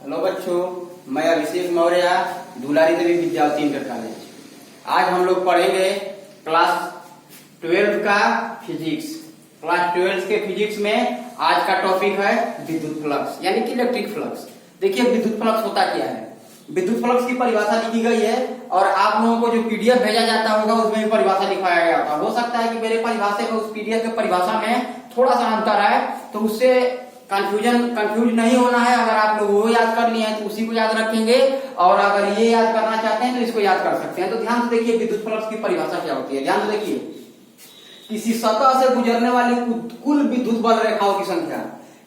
Hello बच्चों, मैं अभिषेक मौर्य, दुलारी देवी विद्यार्थी इंटर कॉलेज। आज हम लोग पढ़ेंगे क्लास 12 का फिजिक्स। क्लास 12 के फिजिक्स में आज का टॉपिक है विद्युत फ्लक्स यानी कि इलेक्ट्रिक फ्लक्स। देखिए विद्युत फ्लक्स होता क्या है। विद्युत फ्लक्स की परिभाषा लिखी गई है और आप लोगों को जो पीडीएफ भेजा जाता होगा उसमें भी परिभाषा लिखवाया गया होगा। हो सकता है कि मेरे परिभाषा में उस पीडीएफ के परिभाषा में थोड़ा सा अंतर है, तो उससे कंफ्यूज नहीं होना है। अगर आप लोग वो याद कर लिए हैं तो उसी को याद रखेंगे, और अगर ये याद करना चाहते हैं तो इसको याद कर सकते हैं। तो ध्यान से देखिए विद्युत फ्लक्स की परिभाषा क्या होती है। ध्यान से देखिए, किसी सतह से गुजरने वाली कुल विद्युत बल रेखाओं की संख्या,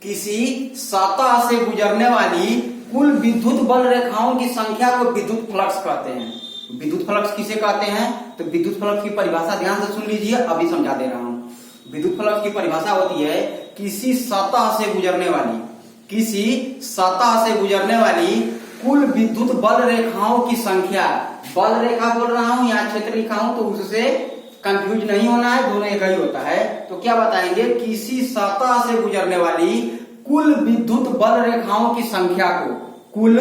किसी सतह से गुजरने वाली कुल विद्युत बल रेखाओं की संख्या को विद्युत फ्लक्स कहते हैं। विद्युत फ्लक्स किसे कहते हैं? तो विद्युत फ्लक्स की परिभाषा ध्यान से सुन लीजिए, अभी समझा दे रहा हूं। विद्युत फ्लक्स की परिभाषा होती है किसी सतह से गुजरने वाली कुल विद्युत बल रेखाओं की संख्या। बल रेखा बोल रहा हूं, यहाँ क्षेत्र लिखा हूं, तो उससे कंफ्यूज नहीं होना है, दोनों एक ही होता है। तो क्या बताएंगे? किसी सतह से गुजरने वाली कुल विद्युत बल रेखाओं की संख्या को, कुल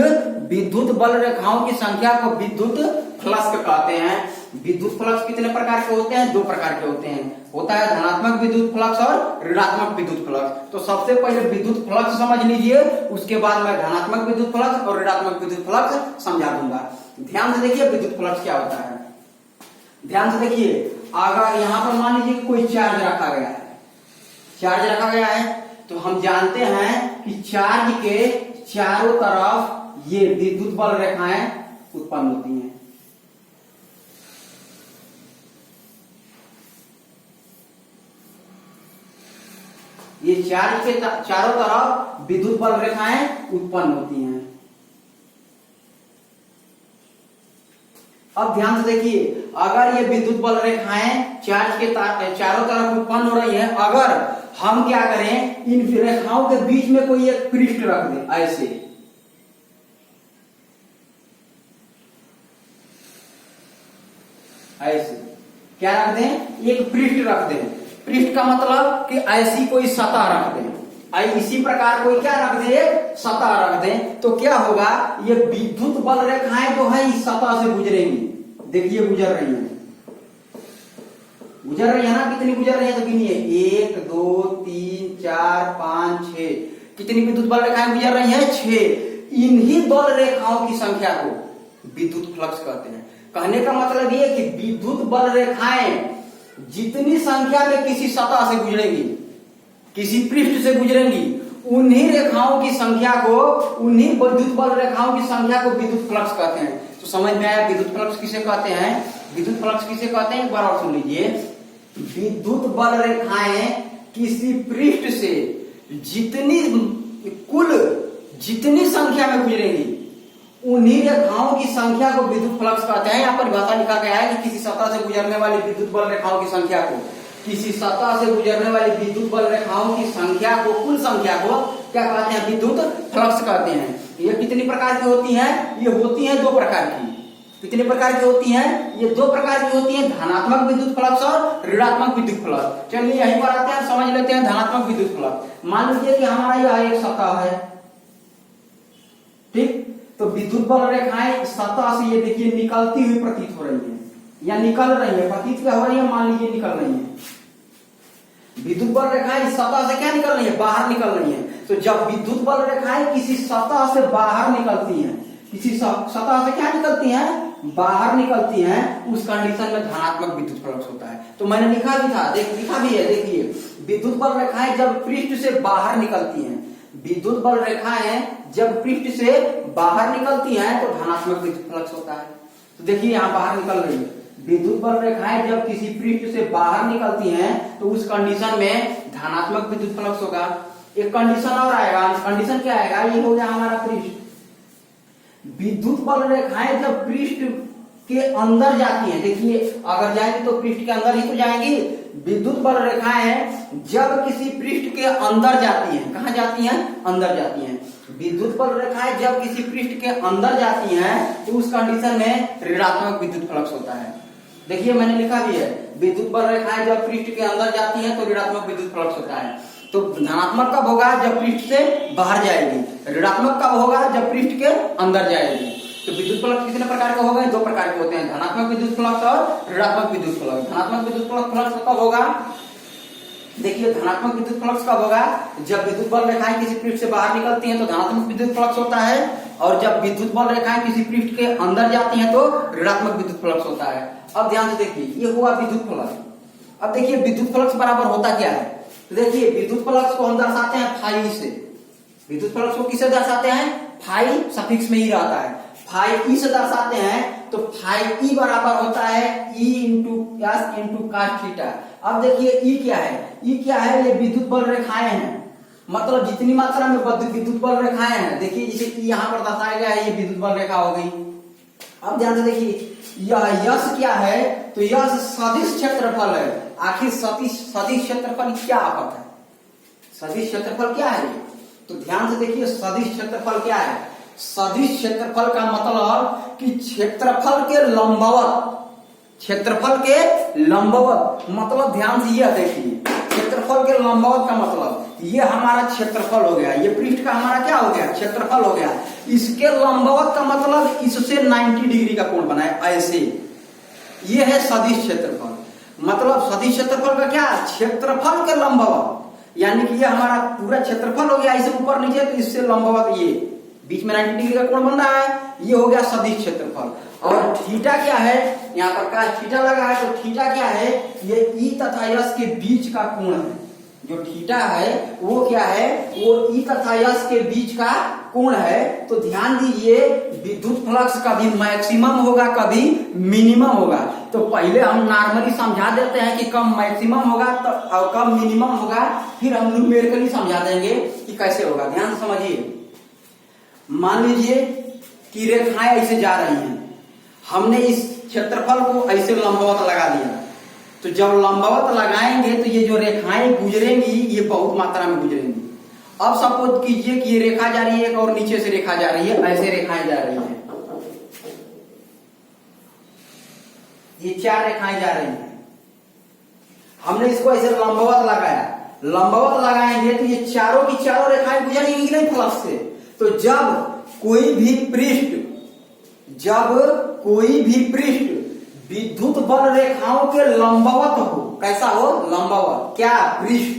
विद्युत बल रेखाओं की संख्या को विद्युत फ्लक्स कहते हैं। विद्युत फ्लक्स कितने प्रकार के होते हैं? दो प्रकार के होते हैं। होता है धनात्मक विद्युत फ्लक्स और ऋणात्मक विद्युत फ्लक्स। तो सबसे पहले विद्युत फ्लक्स समझ लीजिए, उसके बाद मैं धनात्मक विद्युत फ्लक्स और ऋणात्मक विद्युत फ्लक्स समझा दूंगा। ध्यान से देखिए विद्युत फ्लक्स क्या होता है। ध्यान से देखिए, अगर यहाँ पर मान लीजिए कोई चार्ज रखा गया है, तो हम जानते हैं कि चार्ज के चारों तरफ ये विद्युत बल रेखाएं उत्पन्न होती हैं। ये चार्ज के चारों तरफ विद्युत बल रेखाएं उत्पन्न होती हैं। अब ध्यान से देखिए, अगर ये विद्युत बल रेखाएं चार्ज के चारों तरफ उत्पन्न हो रही हैं, अगर हम क्या करें, इन रेखाओं के बीच में कोई एक पृष्ठ रख दें, ऐसे क्या रख दें? एक पृष्ठ रख दें। पृष्ठ का मतलब कि ऐसी कोई सतह रख दें, इसी प्रकार कोई क्या रख दे? सतह रख दें। तो क्या होगा? ये विद्युत बल रेखाएं जो है इस सतह से गुजरेंगी। देखिए गुजर रही है ना। कितनी गुजर रही है तो गिनिए, 1 2 3 4 5 6। कितनी विद्युत बल रेखाएं गुजर रही है? 6। इन्हीं बल रेखाओं की संख्या को विद्युत फ्लक्स कहते हैं। कहने का मतलब ये कि विद्युत बल रेखाएं जितनी संख्या में किसी सतह से गुजरेंगी, किसी पृष्ठ से गुजरेंगी, उन्हीं रेखाओं की संख्या को, उन्हीं विद्युत बल रेखाओं की संख्या को विद्युत फ्लक्स कहते हैं। तो समझ में आया विद्युत फ्लक्स किसे कहते हैं? विद्युत फ्लक्स किसे कहते हैं? एक बार और सुन लीजिए। विद्युत बल रेखाएं किसी पृष्ठ से जितनी संख्या में गुजरेंगी, उन्हीं रेखाओं की संख्या को विद्युत फ्लक्स कहते हैं। यहाँ पर भाषा लिखा गया है कि किसी सतह से गुजरने वाली विद्युत बल रेखाओं की संख्या को, किसी सतह से गुजरने वाली विद्युत बल रेखाओं की संख्या को, कुल संख्या को क्या कहते हैं? विद्युत फ्लक्स कहते हैं। ये कितनी प्रकार की होती हैं? ये होती हैं दो प्रकार की। कितने प्रकार की होती हैं? ये दो प्रकार की होती हैं, धनात्मक विद्युत फ्लक्स और ऋणात्मक विद्युत फ्लक्स। चलिए यहीं पर आते हैं, समझ लेते हैं धनात्मक विद्युत फ्लक्स। मान लीजिए कि हमारा यह एक सतह है, ठीक। तो विद्युत बल रेखाएं सतह से ये देखिए निकलती हुई प्रतीत हो रही है, या निकल रही है। प्रतीत क्या हो रही है? मान लीजिए निकल रही है। विद्युत बल रेखाएं सतह से क्या निकल रही है? बाहर निकल रही है। तो जब विद्युत बल रेखाएं किसी सतह से बाहर निकलती हैं, किसी सतह से क्या निकलती हैं? बाहर निकलती हैं, उस कंडीशन में धनात्मक विद्युत फ्लक्स होता है। तो मैंने लिखा भी था, लिखा भी है, देखिए विद्युत बल रेखाएं जब पृष्ठ से बाहर निकलती हैं, विद्युत बल रेखाएं जब पृष्ठ से बाहर निकलती हैं तो धनात्मक विद्युत फ्लक्स होता है। तो देखिए यहाँ बाहर निकल रही है। विद्युत बल रेखाएं जब किसी पृष्ठ से बाहर निकलती हैं तो उस कंडीशन में धनात्मक विद्युत फ्लक्स होगा। एक कंडीशन और आएगा। कंडीशन क्या आएगा? ये हो गया हमारा पृष्ठ। विद्युत बल रेखाएं जब पृष्ठ के अंदर जाती हैं, देखिए अगर जाएंगी तो पृष्ठ के अंदर ही तो जाएंगी। विद्युत बल रेखाएं जब किसी पृष्ठ के अंदर जाती हैं, कहां जाती हैं? अंदर जाती हैं। विद्युत बल रेखाएं जब किसी पृष्ठ के अंदर जाती हैं तो उस कंडीशन में ऋणात्मक विद्युत फ्लक्स होता है। देखिए मैंने लिखा भी है, विद्युत बल रेखाएं जब पृष्ठ के अंदर जाती हैं तो ऋणात्मक विद्युत फ्लक्स होता है। तो धनात्मक कब होगा? जब पृष्ठ से बाहर जाएगी। ऋणात्मक कब होगा? जब पृष्ठ के अंदर जाएगी। तो विद्युत फलक कितने प्रकार के हो गए? 2 प्रकार के होते हैं, धनात्मक विद्युत फलक और ऋणात्मक विद्युत फलक। धनात्मक विद्युत फलक कब होगा? देखिए, धनात्मक विद्युत फ्लक्स कब होगा? जब विद्युत बल रेखाएं किसी पृष्ठ से बाहर निकलती हैं तो धनात्मक विद्युत फ्लक्स होता है, और जब विद्युत बल रेखाएं किसी पृष्ठ के अंदर जाती हैं तो ऋणात्मक विद्युत फ्लक्स होता है। अब ध्यान से देखिए, ये हुआ विद्युत फ्लक्स। अब देखिए विद्युत फ्लक्स बराबर होता क्या है? तो देखिए, विद्युत फ्लक्स को हम दर्शाते हैं फाई से। विद्युत फ्लक्स को किसे दर्शाते हैं? फाई सफिक्स में ही रहता है, फाई ई से दर्शाते हैं। तो फाई ई बराबर होता है E into S into cos theta. अब देखिए ई क्या है? ई क्या है? ये विद्युत बल रेखाएं हैं, मतलब जितनी मात्रा में विद्युत बल रेखाएं हैं, देखिए जैसे ई यहाँ पर दर्शाया गया है, ये विद्युत बल रेखा हो गई। अब ध्यान से देखिए, यह यश क्या है? तो यश सदिश क्षेत्रफल है। आखिर सदिश क्षेत्रफल क्या होता है? सदिश क्षेत्रफल क्या है? तो ध्यान से देखिए, सदिश क्षेत्रफल क्या है? सदिश क्षेत्रफल का मतलब कि क्षेत्रफल के लंबवत, क्षेत्रफल के लंबवत, मतलब ध्यान से यह देखिए, क्षेत्रफल के लंबवत का मतलब ये हमारा क्षेत्रफल हो गया, ये पृष्ठ का हमारा क्या हो गया? क्षेत्रफल हो गया। इसके लंबवत का मतलब इससे 90 डिग्री का कोण बनाए, ऐसे। ये है सदिश क्षेत्रफल। मतलब सदिश क्षेत्रफल का क्या? क्षेत्रफल के लंबवत, यानी कि ये हमारा पूरा क्षेत्रफल हो गया, इसे ऊपर नीचे, तो इससे लंबवत ये बीच में 90 डिग्री का कोण बन रहा है, ये हो गया सदिश क्षेत्रफल। और थीटा क्या है? यहाँ पर का थीटा लगा है, तो थीटा क्या है? ये ई तथा यश के बीच का कोण है। जो थीटा है वो क्या है? वो ई तथा यश के बीच का कोण है। तो ध्यान दीजिए, विद्युत फ्लक्स कभी मैक्सिमम होगा, कभी मिनिमम होगा। तो पहले हम नॉर्मली समझा देते हैं कि कब मैक्सिमम होगा तो और कब मिनिमम होगा, फिर हम न्यूमेरिकली समझा देंगे कि कैसे होगा। ध्यान से समझिए। मान लीजिए कि रेखाएं ऐसे जा रही हैं, हमने इस क्षेत्रफल को ऐसे लंबवत लगा दिया, तो जब लंबवत लगाएंगे तो ये जो रेखाएं गुजरेंगी ये बहुत मात्रा में गुजरेंगी। अब सपोज कीजिए कि ये रेखा जा रही है और नीचे से रेखा जा रही है, ऐसे रेखाएं जा रही हैं, ये 4 रेखाएं जा रही हैं, हमने इसको ऐसे लंबवत लगाया। लंबवत लगाएंगे तो ये चारों की चारों रेखाएं गुजरेंगी कि नहीं फ्लक्स से। तो जब कोई भी पृष्ठ विद्युत बल रेखाओं के लंबवत हो, कैसा हो? लंबवत। क्या? पृष्ठ।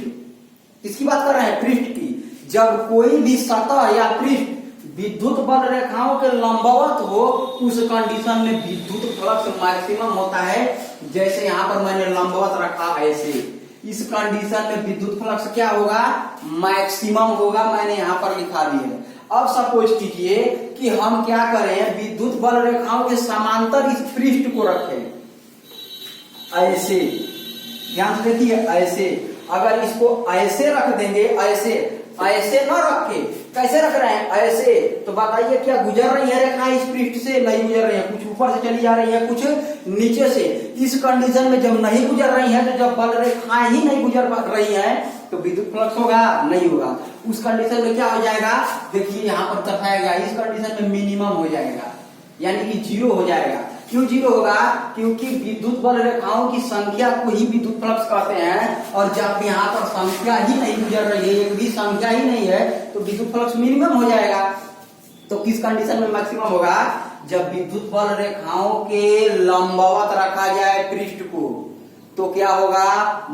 किसकी बात कर रहे हैं? पृष्ठ की। जब कोई भी सतह या पृष्ठ विद्युत बल रेखाओं के लंबवत हो, उस कंडीशन में विद्युत फ्लक्स मैक्सिमम होता है। जैसे यहाँ पर मैंने लंबवत रखा ऐसे, इस कंडीशन में विद्युत फ्लक्स क्या होगा? मैक्सिमम होगा। मैंने यहाँ पर लिखा भी है। अब सपोज कीजिए कि हम क्या करें, विद्युत बल रेखाओं के समांतर इस पृष्ठ को रखें ऐसे। ध्यान से देखिए, ऐसे। अगर इसको ऐसे रख देंगे, ऐसे न रखे, कैसे रख रहे हैं? ऐसे। तो बताइए, क्या गुजर रही है रेखाएं इस पृष्ठ से? नहीं गुजर रही है, कुछ ऊपर से चली जा रही है, कुछ नीचे से। इस कंडीशन में जब नहीं गुजर रही है, तो जब बल रेखाएं ही नहीं गुजर रही है तो विद्युत फ्लक्स होगा? नहीं होगा। उस कंडीशन में क्या हो जाएगा? देखिए यहाँ पर दर्शाया गया, इस कंडीशन में मिनिमम हो जाएगा, यानी कि 0 हो जाएगा। क्यों 0 होगा? क्योंकि विद्युत बल रेखाओं की संख्या को ही विद्युत फ्लक्स कहते हैं, और जब यहाँ पर संख्या ही नहीं गुजर रही है, एक भी संख्या ही नहीं है, तो विद्युत फ्लक्स मिनिमम हो जाएगा। तो किस कंडीशन में मैक्सिमम होगा? जब विद्युत बल रेखाओं के लंबवत रखा जाए पृष्ठ को, तो क्या होगा?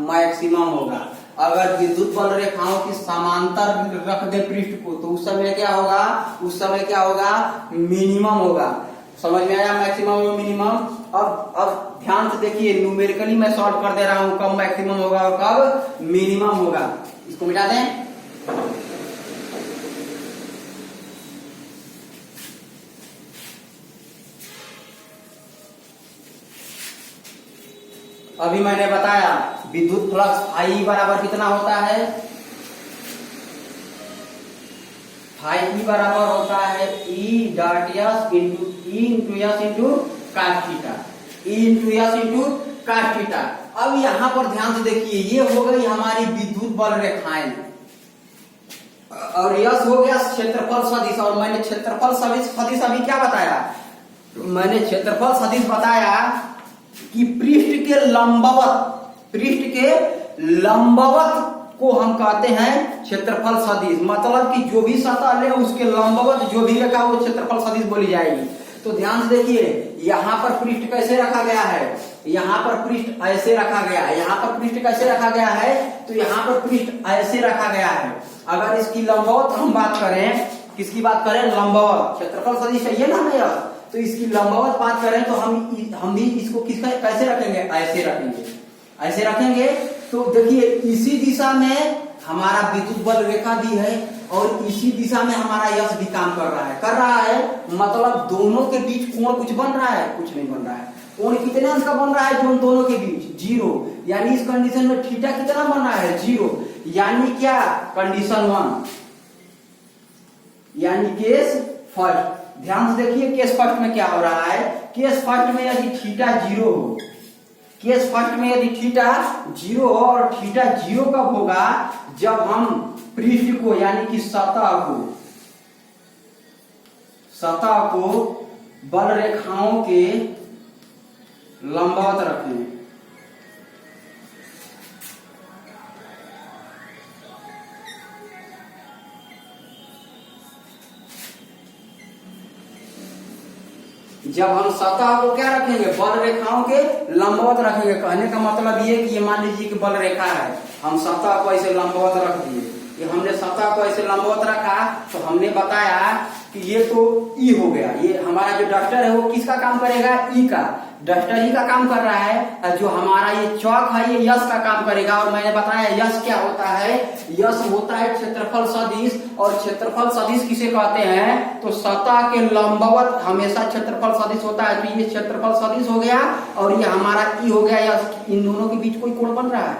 मैक्सिमम होगा। अगर विद्युत बल रेखाओं की समांतर रख दे पृष्ठ को, तो उस समय क्या होगा? उस समय क्या होगा? मिनिमम होगा। समझ में आया? मैक्सिमम और मिनिमम। अब ध्यान से देखिए, न्यूमेरिकली मैं सॉल्व कर दे रहा हूं, कब मैक्सिमम होगा और कब मिनिमम होगा। इसको मिटा दें। अभी मैंने बताया विद्युत फ्लक्स आई बराबर कितना होता है? फाई बराबर होता है ई डॉट यस इंटू ई into S into cos theta, ई into S into cos theta. अब यहाँ पर ध्यान से देखिए, ये हो गई हमारी विद्युत बल रेखाएं, और यस हो गया क्षेत्रफल सदिश। और मैंने क्षेत्रफल सदिश अभी क्या बताया? मैंने क्षेत्रफल सदिश बताया कि पृष्ठ के लंबवत को हम कहते हैं क्षेत्रफल सदिश। मतलब कि जो भी सतह ले उसके लंबवत जो भी रेखा वो क्षेत्रफल सदिश बोली जाएगी। तो ध्यान से देखिए, यहाँ पर पृष्ठ कैसे रखा गया है, यहाँ पर पृष्ठ ऐसे रखा गया है, यहाँ पर पृष्ठ कैसे रखा गया है, तो यहाँ पर पृष्ठ ऐसे रखा गया है। अगर इसकी लंबवत हम बात करें, किसकी बात करें, लंबवत, क्षेत्रफल सदिश है ना मेरा, तो इसकी लंबवत बात करें तो हम भी इसको किसका कैसे रखेंगे, ऐसे रखेंगे, ऐसे रखेंगे। तो देखिए इसी दिशा में हमारा विद्युत बल रेखा भी है और इसी दिशा में हमारा यश भी काम कर रहा है, मतलब दोनों के बीच कोण कुछ बन रहा है, कुछ नहीं बन रहा है। कोण कितने अंश का बन रहा है जो दोनों के बीच, 0। यानी इस कंडीशन में थीटा कितना बन रहा है, 0। यानी क्या, कंडीशन 1, यानी केस फर्स्ट। ध्यान से देखिए केस फर्स्ट में क्या हो रहा है, केस फर्स्ट में यदि थीटा 0 हो, केस फर्स्ट में यदि थीटा 0 हो, और थीटा 0 कब होगा, जब हम पृष्ठ को यानी कि सतह को बल रेखाओं के लंबवत रखें। जब हम सतह को क्या रखेंगे, बल रेखाओं के लंबवत रखेंगे। कहने का मतलब ये कि ये मान लीजिए कि बल रेखा है, हम सतह को ऐसे लंबवत रख दिए, ये हमने सतह को ऐसे लंबवत रखा, तो हमने बताया कि ये तो ई हो गया, ये हमारा जो डस्टर है वो किसका काम करेगा, ई का, डस्टर ई का काम कर रहा है, और जो हमारा ये चौक है ये यश का काम करेगा। और मैंने बताया यश क्या होता है, यश होता है क्षेत्रफल सदिश, और क्षेत्रफल सदिश किसे कहते हैं, तो सतह के लंबवत हमेशा क्षेत्रफल सदिश होता है। तो ये क्षेत्रफल सदिश हो गया और ये हमारा ई हो गया यश। इन दोनों के बीच कोई कोण बन रहा है,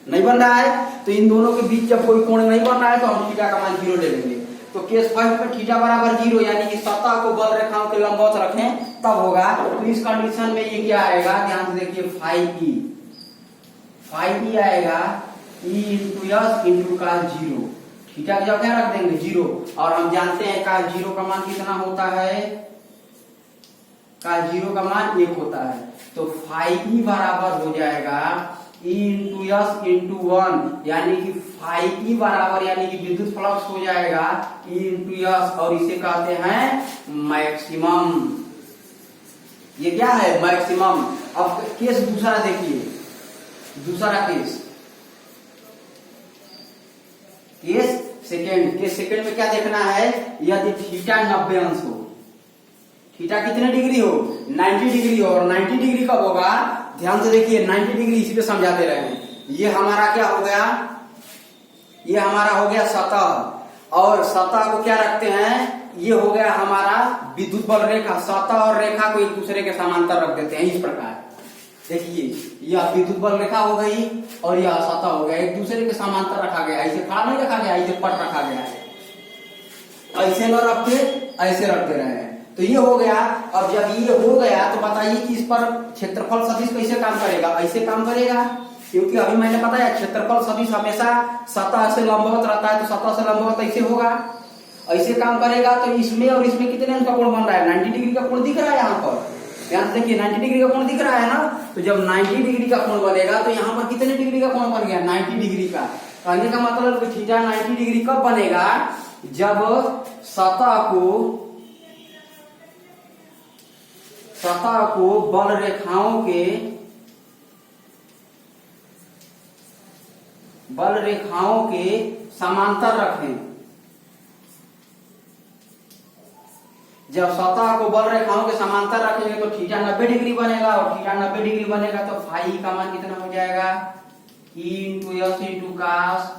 नहीं बन रहा है, तो इन दोनों के बीच जब कोई कोण नहीं बन रहा है तो हम थीटा का मान 0 ले लेंगे। तो केस फर्स्ट में थीटा बराबर 0, यानी कि सतह को बल रेखाओं के लंबवत रखें तब होगा। तो इस कंडीशन में ये क्या आएगा, ध्यान से देखिए, फाई ई आएगा, E into S into cos 0। Theta का क्या रख देंगे, 0। और हम जानते हैं कास 0 का मान कितना होता है, कास 0 का मान 1 होता है। तो फाई ई बराबर हो जाएगा ई इंटू यस इंटू 1, यानी कि फाई ई बराबर यानी कि विद्युत फ्लक्स हो जाएगा ई इंटू यस, और इसे कहते हैं मैक्सिमम। ये क्या है, मैक्सिमम। अब केस दूसरा देखिए, दूसरा केस सेकेंड में क्या देखना है, यदि थीटा 90 अंश हो, थीटा कितने डिग्री हो, 90 डिग्री हो, और 90 डिग्री कब होगा, ध्यान से देखिए 90 डिग्री इसी पे समझाते रहे हैं। ये हमारा क्या हो गया, ये हमारा हो गया सतह, और सतह को क्या रखते हैं, ये हो गया हमारा विद्युत बल रेखा। सतह और रेखा को एक दूसरे के समांतर रख देते हैं इस प्रकार। देखिए यह विद्युत बल रेखा हो गई और यह सतह हो गया, एक दूसरे के समांतर रखा गया, ऐसे खड़ा नहीं रखा गया, ऐसे पट रखा गया है, ऐसे न रख के ऐसे रख दे रहे हैं। तो ये हो गया। अब जब ये हो गया तो बताइए कि इस पर क्षेत्रफल सदिश कैसे काम करेगा, ऐसे काम करेगा, क्योंकि अभी मैंने बताया क्षेत्रफल सदिश हमेशा सतह से लंबवत रहता है, तो सतह से लंबवत ऐसे होगा, ऐसे काम करेगा। तो इसमें और इसमें कितने अंश का कोण बन रहा है, 90 डिग्री का कोण दिख रहा है यहाँ पर, ध्यान से देखिए 90 डिग्री का कोण दिख रहा है ना। तो जब 90 डिग्री का कोण बनेगा तो यहाँ पर कितने डिग्री का कोण बन गया, 90 डिग्री का। कहने का मतलब थीटा 90 डिग्री कब बनेगा, जब सतह को बल रेखाओं के समांतर रखें। जब सतह को बल रेखाओं के समांतर रखेंगे तो थीटा 90 डिग्री बनेगा, और थीटा 90 डिग्री बनेगा तो फाई का मान कितना हो जाएगा, E into S into cos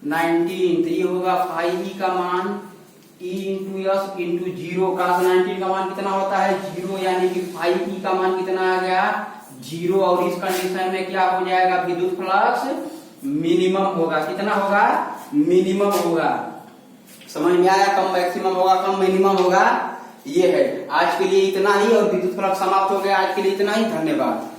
19। तो ये होगा फाई ई का मान E into S into 0, cos 19 का मान कितना होता है, 0, यानी कि फाई ई का मान कितना आ गया, 0। और इस कंडीशन में क्या हो जाएगा, विद्युत फ्लक्स मिनिमम होगा। कितना होगा, मिनिमम होगा। समझ में आया, कम मैक्सिमम होगा, कम मिनिमम होगा। ये है आज के लिए इतना ही, और विद्युत फ्लक्स समाप्त हो गया। आज के लिए इतना ही, धन्यवाद।